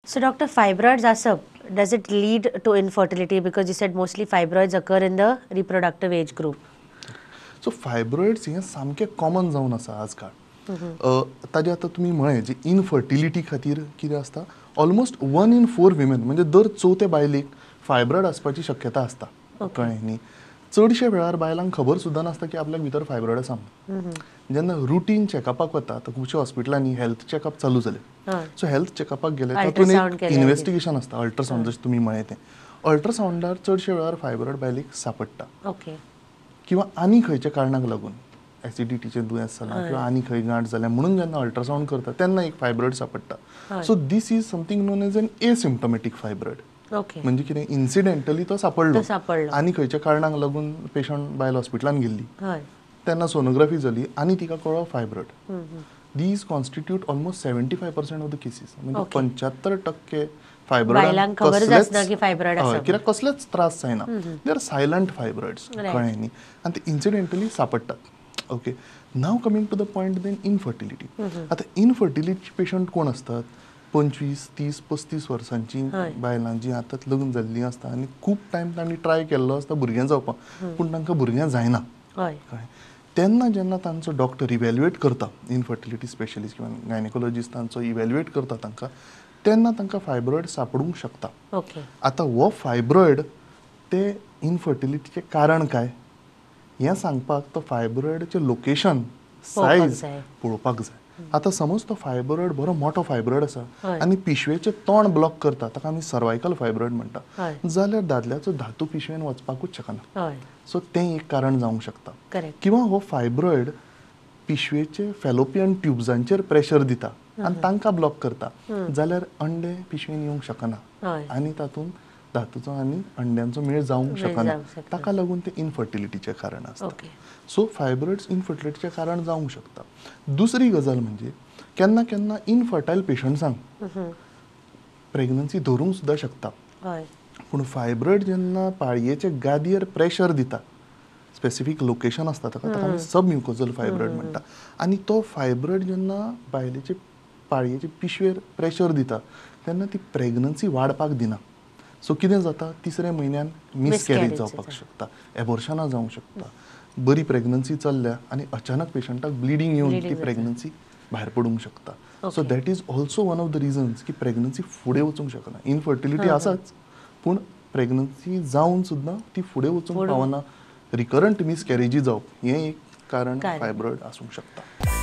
So, Dr. Fibroids ASAP, does it lead to infertility? Because you said mostly fibroids occur in the reproductive age group. So fibroids हे सामके common जावन आसा आजकाल. ताजे आतां तुमी म्हळें जी इनफर्टिलिटी खातीर कितें आसता ऑलमोस्ट 1 in 4 विमेन म्हणजे दर 4 बायलेक फायब्रॉइड आसपाची शक्यता आसता. कळ्ळें न्ही. चडशे वेळार बायलांक खबर सुद्दां नासता की आपल्याक भितर फायब्रॉइड आसा म्हणून. जेन्ना रुटीन चॅकअपाक वता तर खुबश्या हॉस्पिटलांनी हेल्थ चॅकअप चालू जाले. सो हेल्थ चॅकअपाक गेले तातूंत एक इन्व्हेस्टिगेशन आसता अल्ट्रासावंड जशें तुमी म्हळें तें. अल्ट्रासावंडार चडशे वेळार फायब्रॉइड बायलेक सांपडटा. किंवा आनी खंयच्या कारणाक लागून एसिडिटीचें दुयेंस जालां किंवा आनी खंय गांठ जाल्या म्हणून जेन्ना अल्ट्रासावंड करता तेन्ना एक फायब्रॉइड सांपडटा. So this is something known as an asymptomatic fibroid. म्हणजे कितें इन्सिडेंटली तो सांपडलो आनी खंयच्या कारणाक लागून पेशंट बायल हॉस्पिटलांत गेल्ली तेन्ना सोनोग्राफी जाली आनी तिका कळ्ळो fibroid. These constitute almost 75% of the cases. म्हणजे 75% फायब्रॉइड कित्याक कसलेच त्रास जायना. They are silent fibroids. कळ्ळें न्ही. आनी ते इन्सिडेंटली सांपडटात. Okay. Now coming to the point then infertility. आतां इनफर्टिलिटी पेशंट कोण असतात? 25, 30, 35 वर्सांची बायलां जी आतां लग्न जाल्लीं आसता आनी खूब टायम तांणी ट्राय केल्लो आसता भुरगें जावपाक पूण तांकां भुरगें जायना. तेन्ना जेन्ना तांचो डॉक्टर इवॅल्युएट करता इनफर्टिलिटी स्पेशलिस्ट किंवा गायनेकोलॉजिस्ट तांचो इवॅल्युएट करता तांकां तेन्ना तांकां फायब्रॉइड सांपडूंक शकता. आतां हो फायब्रॉइड ते इनफर्टिलिटीचें कारण काय हें सांगपाक तो फायब्रॉइडचें लोकेशन सायज पळोवपाक जाय. आतां समज तो फायब्रॉइड बरो मोठो फायब्रॉइड आसा आनी पिशवेचें तोंड ब्लॉक करता ताका आमी सर्वायकल फायब्रॉइड म्हणटा जाल्यार दादल्याचो धातू पिशवेन वचपाकूच शकना. सो तें एक कारण जावंक शकता. किंवा हो फायब्रॉइड पिशवेचे फॅलोपियन ट्युब्सांचेर प्रेशर दिता आनी तांकां ब्लॉक करता जाल्यार अंडे पिशवेन येवंक शकना आनी तातूंत धातूचो आनी अंड्यांचो मेळ जावंक शकना. ताका लागून तें इनफर्टिलिटीचें कारण आसता. सो फायब्रॉइड्स इनफर्टिलिटीचें कारण जावंक शकता. दुसरी गजाल म्हणजे केन्ना केन्ना इनफर्टायल पेशंट्सांक प्रेग्नन्सी धरूंक सुद्दां शकता. पूण फायब्रॉइड जेन्ना पाळयेच्या गादयेर प्रेशर दिता स्पेसिफीक लोकेशन आसता ताका आमी सबम्युकोजल फायब्रॉइड म्हणटा आनी तो फायब्रॉइड जेन्ना बायलेचे पाळयेचे पिशवेर प्रेशर दिता तेन्ना ती प्रेग्नन्सी वाडपाक दिना. सो कितें जाता 3ऱ्या म्हयन्यान मिसकॅरेज जावपाक शकता, एबॉर्शनां जावंक शकता. बरी प्रेग्नन्सी चल्ल्या आनी अचानक पेशंटाक ब्लिडींग येवन ती प्रेग्नन्सी भायर पडूंक शकता. So that is also one of the reasons की प्रेग्नन्सी फुडें वचूंक शकना. इनफर्टिलिटी आसाच पूण प्रेग्नन्सी जावन सुद्दां ती फुडें वचूंक पावना. रिकरंट मिसकॅरेजी जावप हें एक कारण फायब्रॉइड आसूंक शकता.